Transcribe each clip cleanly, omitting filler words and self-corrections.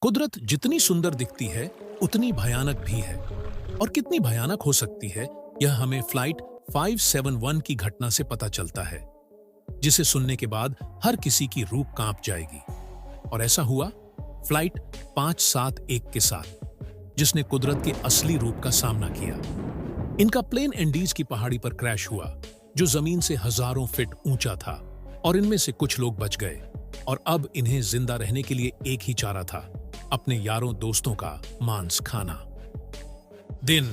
कुदरत जितनी सुंदर दिखती है उतनी भयानक भी है। और कितनी भयानक हो सकती है यह हमें फ्लाइट 571 की घटना से पता चलता है, जिसे सुनने के बाद हर किसी की रूह कांप जाएगी। और ऐसा हुआ फ्लाइट 571 के साथ, जिसने कुदरत के असली रूप का सामना किया। इनका प्लेन एंडीज की पहाड़ी पर क्रैश हुआ, जो जमीन से हजारों फीट ऊंचा था, और इनमें से कुछ लोग बच गए। और अब इन्हें जिंदा रहने के लिए एक ही चारा था, अपने यारों दोस्तों का मांस खाना। दिन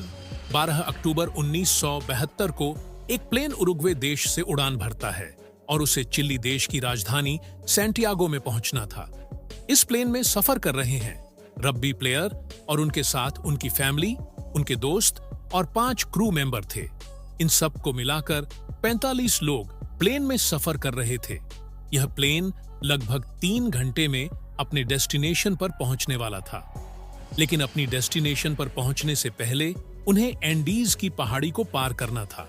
12 अक्टूबर 1972 को एक प्लेन उरुग्वे देश से उड़ान भरता है और उसे चिली देश की राजधानी सैंटियागो में पहुंचना था। इस प्लेन में सफर कर रहे हैं रग्बी प्लेयर और उनके साथ उनकी फैमिली, उनके दोस्त और 5 क्रू मेंबर थे। इन सब को मिलाकर 45 लोग प्लेन में सफर कर रहे थे। यह प्लेन लगभग 3 घंटे में अपने डेस्टिनेशन पर पहुंचने वाला था। लेकिन अपनी डेस्टिनेशन पर पहुंचने से पहले उन्हें एंडीज की पहाड़ी को पार करना था।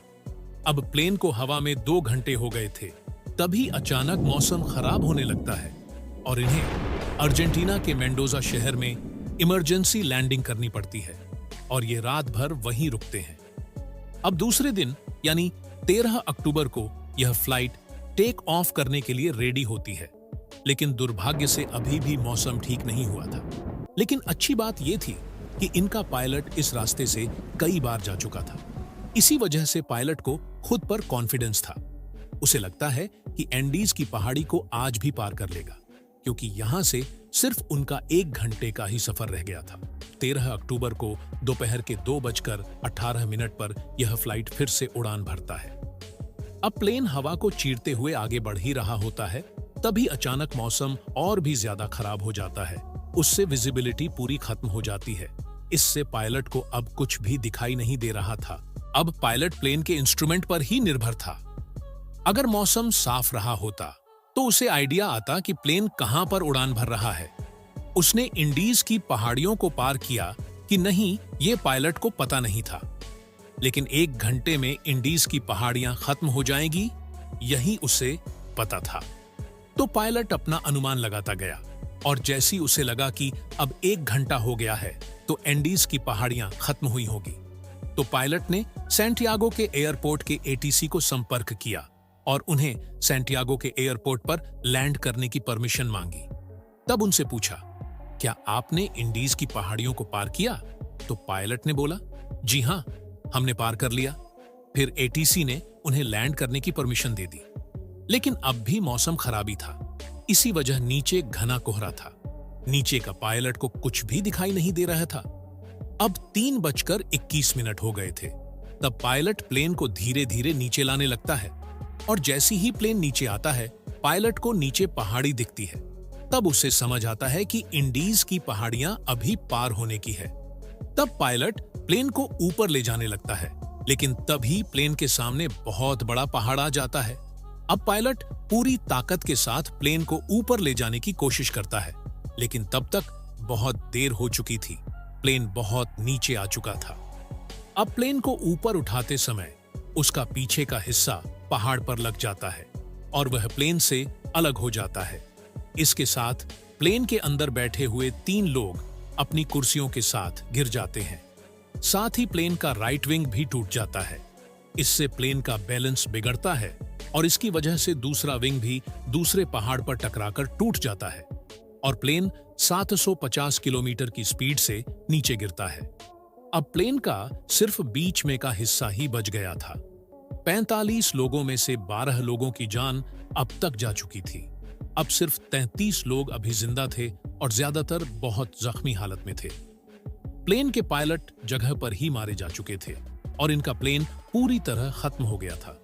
अब प्लेन को हवा में 2 घंटे हो गए थे, तभी अचानक मौसम खराब होने लगता है और इन्हें अर्जेंटीना के मेंडोजा शहर में इमरजेंसी लैंडिंग करनी पड़ती है और ये रात भर वहीं रुकते हैं। अब दूसरे दिन यानी 13 अक्टूबर को यह फ्लाइट टेक ऑफ करने के लिए रेडी होती है, लेकिन दुर्भाग्य से अभी भी मौसम ठीक नहीं हुआ था। लेकिन अच्छी बात यह थी कि इनका पायलट इस रास्ते से कई बार जा चुका था। इसी वजह से पायलट को खुद पर कॉन्फिडेंस था। उसे लगता है कि एंडीज की पहाड़ी को आज भी पार कर लेगा, क्योंकि यहां से सिर्फ उनका 1 घंटे का ही सफर रह गया था। 13 अक्टूबर को दोपहर के 2:18 पर यह फ्लाइट फिर से उड़ान भरता है। अब प्लेन हवा को चीरते हुए आगे बढ़ ही रहा होता है, तभी अचानक मौसम और भी ज्यादा खराब हो जाता है। उससे विजिबिलिटी पूरी खत्म हो जाती है। इससे पायलट को अब कुछ भी दिखाई नहीं दे रहा था। अब पायलट प्लेन के इंस्ट्रूमेंट पर ही निर्भर था। अगर मौसम साफ रहा होता तो उसे आइडिया आता कि प्लेन कहां पर उड़ान भर रहा है। उसने इंडीज की पहाड़ियों को पार किया कि नहीं, ये पायलट को पता नहीं था। लेकिन 1 घंटे में इंडीज की पहाड़ियां खत्म हो जाएंगी, यही उसे पता था। तो पायलट अपना अनुमान लगाता गया और जैसी उसे लगा कि अब 1 घंटा हो गया है तो एंडीज की पहाड़ियां खत्म हुई होगी, तो पायलट ने सैंटियागो के एयरपोर्ट के एटीसी को संपर्क किया और उन्हें सैंटियागो के एयरपोर्ट पर लैंड करने की परमिशन मांगी। तब उनसे पूछा, क्या आपने इंडीज की पहाड़ियों को पार किया? तो पायलट ने बोला, जी हां, हमने पार कर लिया। फिर एटीसी ने उन्हें लैंड करने की परमिशन दे दी। लेकिन अब भी मौसम खराबी था। इसी वजह नीचे घना कोहरा था। नीचे का पायलट को कुछ भी दिखाई नहीं दे रहा था। अब 3:21 हो गए थे। तब पायलट प्लेन को धीरे धीरे नीचे लाने लगता है और जैसी ही प्लेन नीचे आता है, पायलट को नीचे पहाड़ी दिखती है। तब उसे समझ आता है कि इंडीज की पहाड़ियां अभी पार होने की है। तब पायलट प्लेन को ऊपर ले जाने लगता है, लेकिन तभी प्लेन के सामने बहुत बड़ा पहाड़ आ जाता है। अब पायलट पूरी ताकत के साथ प्लेन को ऊपर ले जाने की कोशिश करता है, लेकिन तब तक बहुत देर हो चुकी थी। प्लेन बहुत नीचे आ चुका था। अब प्लेन को ऊपर उठाते समय उसका पीछे का हिस्सा पहाड़ पर लग जाता है और वह प्लेन से अलग हो जाता है। इसके साथ प्लेन के अंदर बैठे हुए 3 लोग अपनी कुर्सियों के साथ गिर जाते हैं। साथ ही प्लेन का राइट विंग भी टूट जाता है। इससे प्लेन का बैलेंस बिगड़ता है और इसकी वजह से दूसरा विंग भी दूसरे पहाड़ पर टकराकर टूट जाता है और प्लेन 750 किलोमीटर की स्पीड से नीचे गिरता है। अब प्लेन का सिर्फ बीच में का हिस्सा ही बच गया था। 45 लोगों में से 12 लोगों की जान अब तक जा चुकी थी। अब सिर्फ 33 लोग अभी जिंदा थे और ज्यादातर बहुत जख्मी हालत में थे। प्लेन के पायलट जगह पर ही मारे जा चुके थे और इनका प्लेन पूरी तरह खत्म हो गया था।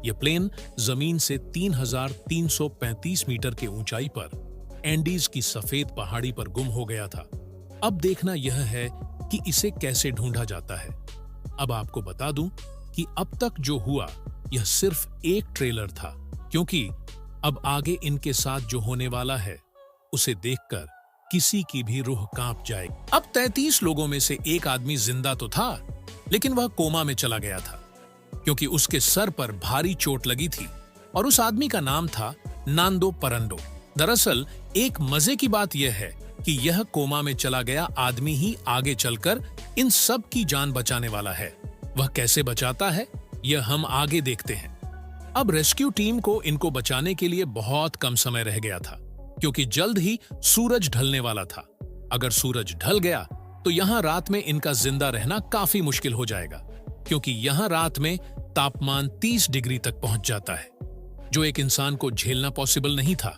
यह प्लेन जमीन से 3,335 मीटर के ऊंचाई पर एंडीज की सफेद पहाड़ी पर गुम हो गया था। अब देखना यह है कि इसे कैसे ढूंढा जाता है। अब आपको बता दूं कि अब तक जो हुआ यह सिर्फ एक ट्रेलर था, क्योंकि अब आगे इनके साथ जो होने वाला है उसे देखकर किसी की भी रूह कांप जाए। अब 33 लोगों में से एक आदमी जिंदा तो था, लेकिन वह कोमा में चला गया था, क्योंकि उसके सर पर भारी चोट लगी थी और उस आदमी का नाम था नांदो परंडो। दरअसल एक मजे की बात यह है कि यह कोमा में चला गया आदमी ही आगे चलकर इन सब की जान बचाने वाला है। वह कैसे बचाता है, यह हम आगे देखते हैं। अब रेस्क्यू टीम को इनको बचाने के लिए बहुत कम समय रह गया था, क्योंकि जल्द ही सूरज ढलने वाला था। अगर सूरज ढल गया तो यहां रात में इनका जिंदा रहना काफी मुश्किल हो जाएगा, क्योंकि यहां रात में तापमान 30 डिग्री तक पहुंच जाता है, जो एक इंसान को झेलना पॉसिबल नहीं था।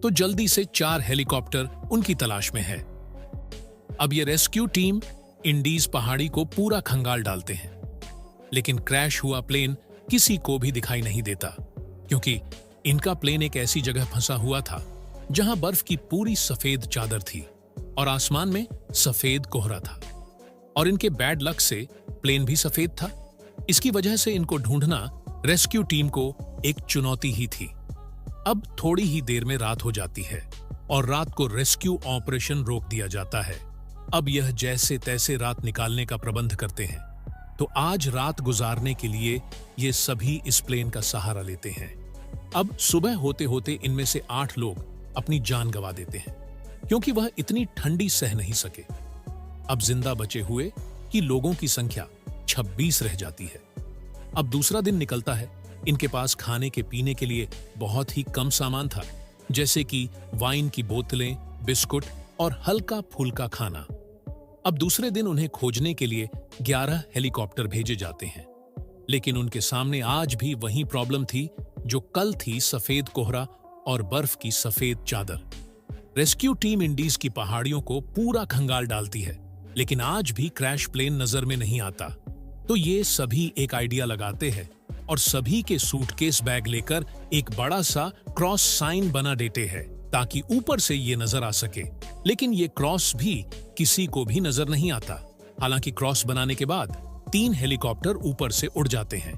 तो जल्दी से 4 हेलीकॉप्टर उनकी तलाश में है। अब ये रेस्क्यू टीम इंडीज पहाड़ी को पूरा खंगाल डालते हैं, लेकिन क्रैश हुआ प्लेन किसी को भी दिखाई नहीं देता, क्योंकि इनका प्लेन एक ऐसी जगह फंसा हुआ था जहां बर्फ की पूरी सफेद चादर थी और आसमान में सफेद कोहरा था। और इनके बैड लक से प्लेन भी सफेद था। इसकी वजह से इनको ढूंढना रेस्क्यू टीम को एक चुनौती ही थी। अब थोड़ी ही देर में रात हो जाती है और रात को रेस्क्यू ऑपरेशन रोक दिया जाता है। अब यह जैसे तैसे रात निकालने का प्रबंध करते हैं। तो आज रात गुजारने के लिए ये सभी इस प्लेन का सहारा लेते हैं। अब सुबह होते होते इनमें से 8 लोग अपनी जान गंवा देते हैं, क्योंकि वह इतनी ठंडी सह नहीं सके। अब जिंदा बचे हुए की लोगों की संख्या 26 रह जाती है। अब दूसरा दिन निकलता है। इनके पास खाने के पीने के लिए बहुत ही कम सामान था, जैसे कि वाइन की बोतलें, बिस्कुट और हल्का फुल्का खाना। अब दूसरे दिन उन्हें खोजने के लिए 11 हेलीकॉप्टर भेजे जाते हैं, लेकिन उनके सामने आज भी वही प्रॉब्लम थी जो कल थी, सफेद कोहरा और बर्फ की सफेद चादर। रेस्क्यू टीम इंडीज की पहाड़ियों को पूरा खंगाल डालती है, लेकिन आज भी क्रैश प्लेन नजर में नहीं आता। तो ये सभी एक आइडिया लगाते हैं और सभी के सूटकेस बैग लेकर एक बड़ा सा क्रॉस साइन बना देते हैं, ताकि ऊपर से ये नजर आ सके। लेकिन ये क्रॉस भी किसी को भी नजर नहीं आता। हालांकि क्रॉस बनाने के बाद 3 हेलीकॉप्टर ऊपर से उड़ जाते हैं।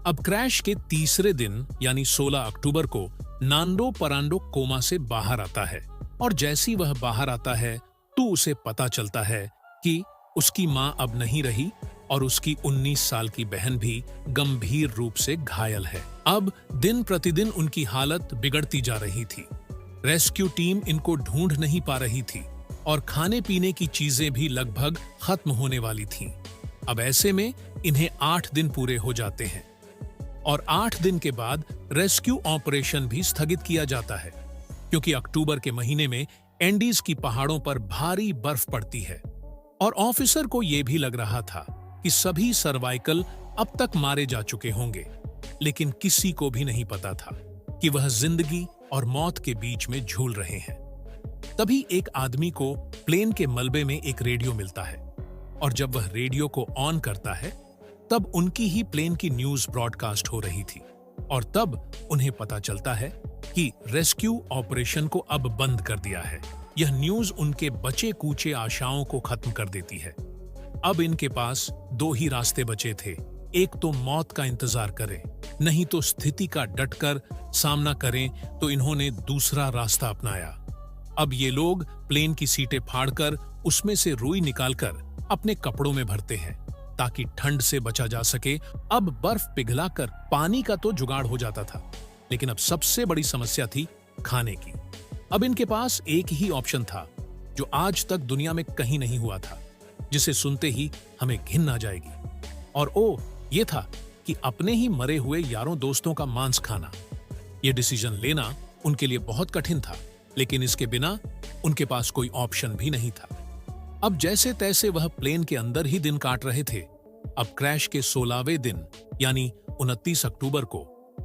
अब क्रैश के तीसरे दिन यानी 16 अक्टूबर को नांडो परांडो कोमा से बाहर आता है, और जैसी वह बाहर आता है तो उसे पता चलता है कि उसकी मां अब नहीं रही और उसकी 19 साल की बहन भी गंभीर रूप से घायल है। अब दिन प्रतिदिन उनकी हालत बिगड़ती जा रही थी। रेस्क्यू टीम इनको ढूंढ नहीं पा रही थी और खाने पीने की चीजें भी लगभग खत्म होने वाली थीं। अब ऐसे में इन्हें 8 दिन पूरे हो जाते हैं और 8 दिन के बाद रेस्क्यू ऑपरेशन भी स्थगित किया जाता है, क्योंकि अक्टूबर के महीने में एंडीज की पहाड़ों पर भारी बर्फ पड़ती है और ऑफिसर को यह भी लग रहा था कि सभी सर्वाइकल अब तक मारे जा चुके होंगे, लेकिन किसी को भी नहीं पता था कि वह जिंदगी और मौत के बीच में झूल रहे हैं। तभी एक आदमी को प्लेन के मलबे में एक रेडियो मिलता है, और जब वह रेडियो को ऑन करता है तब उनकी ही प्लेन की न्यूज ब्रॉडकास्ट हो रही थी, और तब उन्हें पता चलता है कि रेस्क्यू ऑपरेशन को अब बंद कर दिया है। यह न्यूज उनके बचे कूचे आशाओं को खत्म कर देती है। अब इनके पास 2 ही रास्ते बचे थे, एक तो मौत का इंतजार करें, नहीं तो स्थिति का डटकर सामना करें। तो इन्होंने दूसरा रास्ता अपनाया। अब ये लोग प्लेन की सीटें फाड़कर उसमें से रुई निकालकर अपने कपड़ों में भरते हैं, ताकि ठंड से बचा जा सके। अब बर्फ पिघलाकर पानी का तो जुगाड़ हो जाता था, लेकिन अब सबसे बड़ी समस्या थी खाने की। अब इनके पास एक ही ऑप्शन था, जो आज तक दुनिया में कहीं नहीं हुआ था, जिसे सुनते ही हमें घिन आ जाएगी, और ये था कि अपने ही मरे हुए यारों दोस्तों का मांस खाना। ये डिसीजन लेना उनके लिए बहुत कठिन था, लेकिन इसके बिना उनके पास कोई ऑप्शन भी नहीं था। अब जैसे तैसे वह प्लेन के अंदर ही दिन काट रहे थे। अब क्रैश के 16वें दिन यानी 29 अक्टूबर को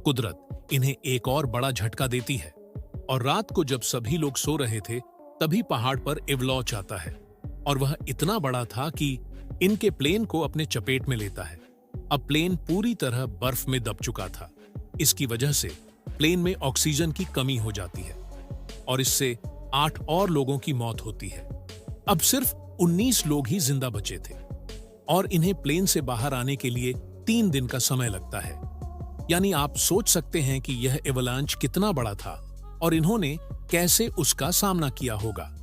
कुदरत इन्हें एक और बड़ा झटका देती है, और रात को जब सभी लोग सो रहे थे तभी पहाड़ पर एवलॉच आता है, और वह इतना बड़ा था कि इनके प्लेन को अपने चपेट में लेता है। अब प्लेन पूरी तरह बर्फ में दब चुका था। इसकी वजह से प्लेन में ऑक्सीजन की कमी हो जाती है, और इससे 8 और लोगों की मौत होती है। अब सिर्फ 19 लोग ही जिंदा बचे थे, और इन्हें प्लेन से बाहर आने के लिए 3 दिन का समय लगता है। यानी आप सोच सकते हैं कि यह एवलांच कितना बड़ा था और इन्होंने कैसे उसका सामना किया होगा।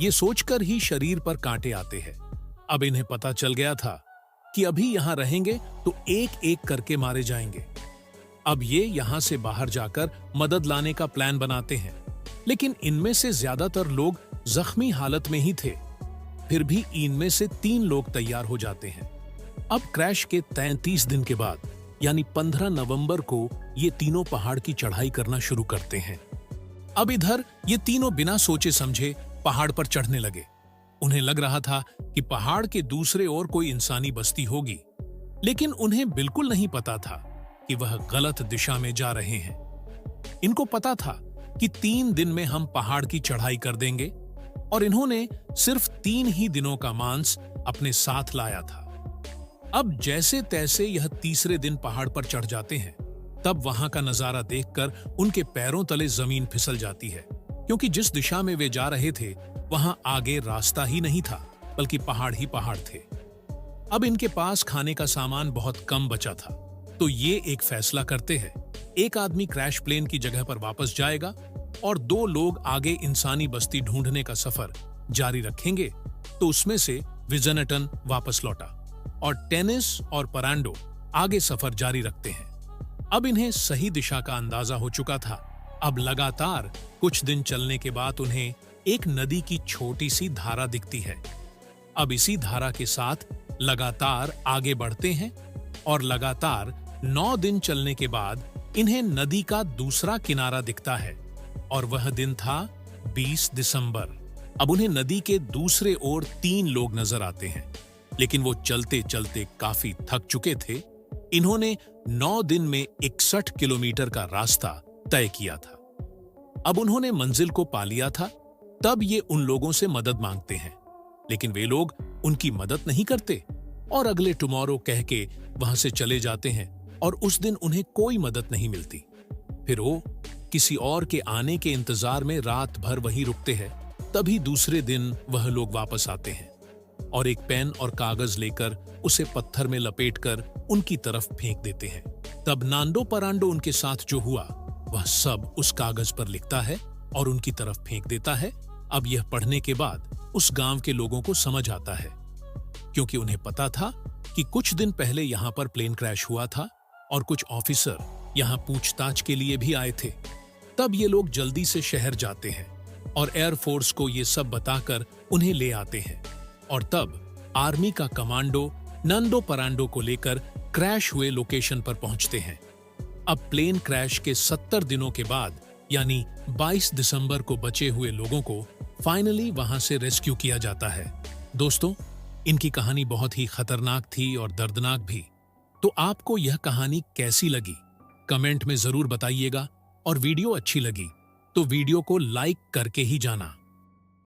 ये सोचकर ही शरीर पर कांटे आते हैं। अब इन्हें पता चल गया था कि अभी यहां रहेंगे तो एक एक करके मारे जाएंगे। अब ये यहां से बाहर जाकर मदद लाने का प्लान बनाते हैं, लेकिन इनमें से ज्यादातर लोग जख्मी हालत में ही थे। फिर भी इनमें से 3 लोग तैयार हो जाते हैं। अब क्रैश के 33 दिन के बाद यानी 15 नवंबर को ये तीनों पहाड़ की चढ़ाई करना शुरू करते हैं। अब इधर ये तीनों बिना सोचे समझे पहाड़ पर चढ़ने लगे। उन्हें लग रहा था कि पहाड़ के दूसरे ओर कोई इंसानी बस्ती होगी, लेकिन उन्हें बिल्कुल नहीं पता था कि वह गलत दिशा में जा रहे हैं। इनको पता था कि 3 दिन में हम पहाड़ की चढ़ाई कर देंगे और इन्होंने सिर्फ 3 ही दिनों का मांस अपने साथ लाया था। अब जैसे तैसे यह तीसरे दिन पहाड़ पर चढ़ जाते हैं, तब वहां का नजारा देखकर उनके पैरों तले जमीन फिसल जाती है, क्योंकि जिस दिशा में वे जा रहे थे वहां आगे रास्ता ही नहीं था, बल्कि पहाड़ ही पहाड़ थे। अब इनके पास खाने का सामान बहुत कम बचा था, तो ये एक फैसला करते हैं। एक आदमी क्रैश प्लेन की जगह पर वापस जाएगा और 2 लोग आगे इंसानी बस्ती ढूंढने का सफर जारी रखेंगे। तो उसमें से विजनटन वापस लौटा और टेनिस और परांडो आगे सफर जारी रखते हैं। अब इन्हें सही दिशा का अंदाजा हो चुका था। अब लगातार कुछ दिन चलने के बाद उन्हें एक नदी की छोटी सी धारा दिखती है। अब इसी धारा के साथ लगातार आगे बढ़ते हैं और लगातार 9 दिन चलने के बाद इन्हें नदी का दूसरा किनारा दिखता है और वह दिन था 20 दिसंबर। अब उन्हें नदी के दूसरे ओर 3 लोग नजर आते हैं, लेकिन वो चलते चलते काफी थक चुके थे। इन्होंने 9 दिन में 61 किलोमीटर का रास्ता तय किया था। अब उन्होंने मंजिल को पा लिया था। तब ये उन लोगों से मदद मांगते हैं, लेकिन वे लोग उनकी मदद नहीं करते और अगले टुमारो कह के वहां से चले जाते हैं और उस दिन उन्हें कोई मदद नहीं मिलती। फिर वो किसी और के आने के इंतजार में रात भर वहीं रुकते हैं। तभी दूसरे दिन वह लोग वापस आते हैं और एक पेन और कागज लेकर उसे पत्थर में लपेटकर उनकी तरफ फेंक देते हैं। तब नांडो परांडो उनके साथ जो हुआ वह सब उस कागज पर लिखता है और उनकी तरफ फेंक देता है। अब यह पढ़ने के बाद उस गांव के लोगों को समझ आता है, क्योंकि उन्हें पता था कि कुछ दिन पहले यहां पर प्लेन क्रैश हुआ था और कुछ ऑफिसर यहां पूछताछ के लिए भी आए थे। तब ये लोग जल्दी से शहर जाते हैं और एयरफोर्स को ये सब बताकर उन्हें ले आते हैं और तब आर्मी का कमांडो नंदो परांडो को लेकर क्रैश हुए लोकेशन पर पहुंचते हैं। अब प्लेन क्रैश के 70 दिनों के बाद यानी 22 दिसंबर को बचे हुए लोगों को फाइनली वहां से रेस्क्यू किया जाता है। दोस्तों, इनकी कहानी बहुत ही खतरनाक थी और दर्दनाक भी। तो आपको यह कहानी कैसी लगी कमेंट में जरूर बताइएगा और वीडियो अच्छी लगी तो वीडियो को लाइक करके ही जाना।